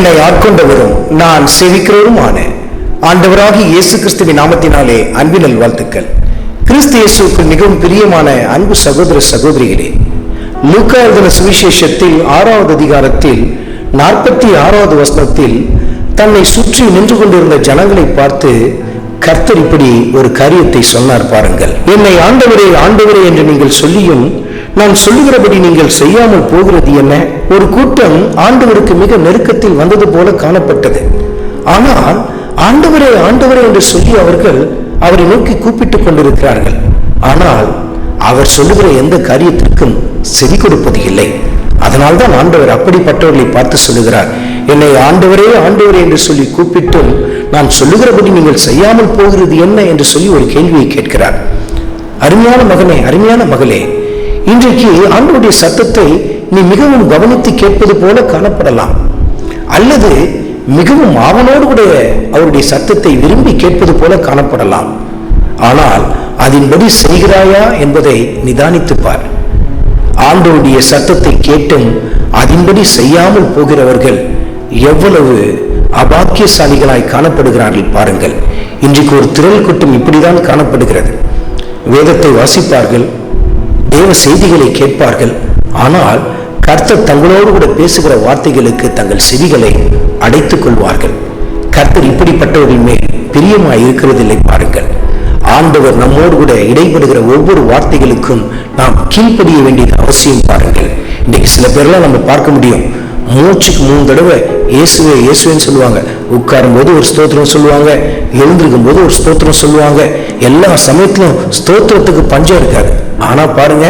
என்னை ஆட்கொண்டவரும் நான் சேவிக்கிறவருமான ஆண்டவராகிய இயேசு கிறிஸ்துவின் நாமத்தினாலே அன்பின் நல்வாழ்த்துக்கள். கிறிஸ்து இயேசுவுக்கு மிகவும் பிரியமான அன்பு சகோதர சகோதரிகளே, லூக்கா எழுதின சுவிசேஷத்தில் 6வது அதிகாரத்தில் 46வது வசனத்தில் தன்னை சுற்றி நின்று கொண்டிருந்த ஜனங்களை பார்த்து கர்த்தர் இப்படி ஒரு காரியத்தை சொன்னார் பாருங்கள். என்னை ஆண்டவரே ஆண்டவரே என்று நீங்கள் சொல்லியும் நான் சொல்லுகிறபடி நீங்கள் செய்யாமல் போகிறது என்ன? ஒரு கூட்டம் ஆண்டவருக்கு மிக நெருக்கத்தில் வந்தது போல காணப்பட்டது. ஆனால் ஆண்டவரே ஆண்டவரே என்று சொல்லி அவர்கள் அவரை நோக்கி கூப்பிட்டுக் கொண்டிருக்கிறார்கள். ஆனால் அவர் சொல்லுகிற எந்த காரியத்திற்கும் செவி கொடுப்பது இல்லை. அதனால்தான் ஆண்டவர் அப்படிப்பட்டவர்களை பார்த்து சொல்லுகிறார், என்னை ஆண்டவரே ஆண்டவரே என்று சொல்லி கூப்பிட்டும் நான் சொல்லுகிறபடி நீங்கள் செய்யாமல் போகிறது என்ன என்று சொல்லி ஒரு கேள்வியை கேட்கிறார். அருமையான மகனே, அருமையான மகளே, இன்றைக்கு ஆண்டவருடைய சத்தத்தை நீ மிகவும் கவனித்து கேட்பது போல காணப்படலாம், அல்லது மிகவும் ஆவலோடு கூட அவருடைய சத்தத்தை விரும்பி கேட்பது போல காணப்படலாம். ஆனால் அதன்படி செய்கிறாயா என்பதை நிதானித்துப் பார். ஆண்டவருடைய சத்தத்தை கேட்டும் அதன்படி செய்யாமல் போகிறவர்கள் எவ்வளவு அபாக்கியசாலிகளாய் காணப்படுகிறார்கள் பாருங்கள். இன்றைக்கு ஒரு திரள் கூட்டம் இப்படிதான் காணப்படுகிறது. வேதத்தை வாசிப்பார்கள், தேவ செய்திகளை கேட்பார்கள், ஆனால் கர்த்தர் தங்களோடு கூட பேசுகிற வார்த்தைகளுக்கு தங்கள் செவிகளை அடைத்துக் கொள்வார்கள். கர்த்தர் இப்படிப்பட்டவர்கள் மேல் பிரியமாய் இருக்கிறதில்லை பாருங்கள். ஆண்டவர் நம்மோடு கூட இடைபடுகிற ஒவ்வொரு வார்த்தைகளுக்கும் நாம் கீழ்ப்படிய வேண்டியது அவசியம் பாருங்கள். இன்றைக்கு சில பேர்லாம் நம்ம பார்க்க முடியும், மூச்சுக்கு 3 தடவை இயேசுவே இயேசுவேன்னு சொல்லுவாங்க. உட்காரும் போது ஒரு ஸ்தோத்திரம் சொல்லுவாங்க, எழுந்திருக்கும் போது ஒரு ஸ்தோத்திரம் சொல்லுவாங்க. எல்லா சமயத்திலும் ஸ்தோத்திரத்துக்கு பஞ்சம் இருக்காது. ஆனா பாருங்க,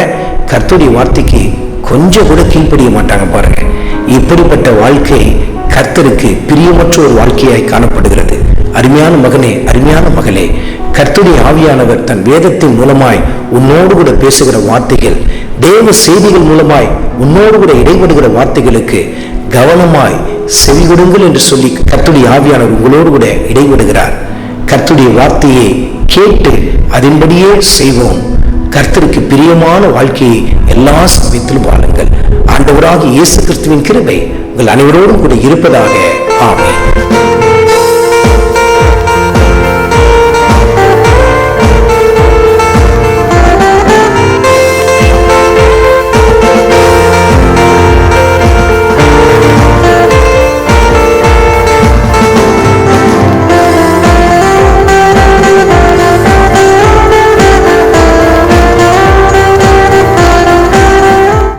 கர்த்தருடைய வார்த்தைக்கு கொஞ்சம் கூட கீழ்ப்படிய மாட்டாங்க பாருங்க. இப்படிப்பட்ட வாழ்க்கை கர்த்தருக்கு பிரியமற்ற ஒரு வாழ்க்கையாய் காணப்படுகிறது. அருமையான மகனே, அருமையான மகளே, கர்த்தருடைய ஆவியானவர் தன் வேதத்தின் மூலமாய் உன்னோடு கூட பேசுகிற வார்த்தைகள், தேவ செய்திகள் மூலமாய் உன்னோடு கூட இடைபடுகிற வார்த்தைகளுக்கு கவனமாய் செவி கொடுங்கள் என்று சொல்லி கர்த்தருடைய ஆவியானவர் உங்களோடு கூட இடைபடுகிறார். கர்த்தருடைய வார்த்தையை கேட்டு அதன்படியே செய்வோம். கர்த்தருக்கு பிரியமான வாழ்க்கையை எல்லா சமயத்திலும் வாழுங்கள். ஆண்டவராகிய இயேசு கிறிஸ்துவின் கிருபை உங்கள் அனைவரோடும் கூட இருப்பதாக. ஆமென்.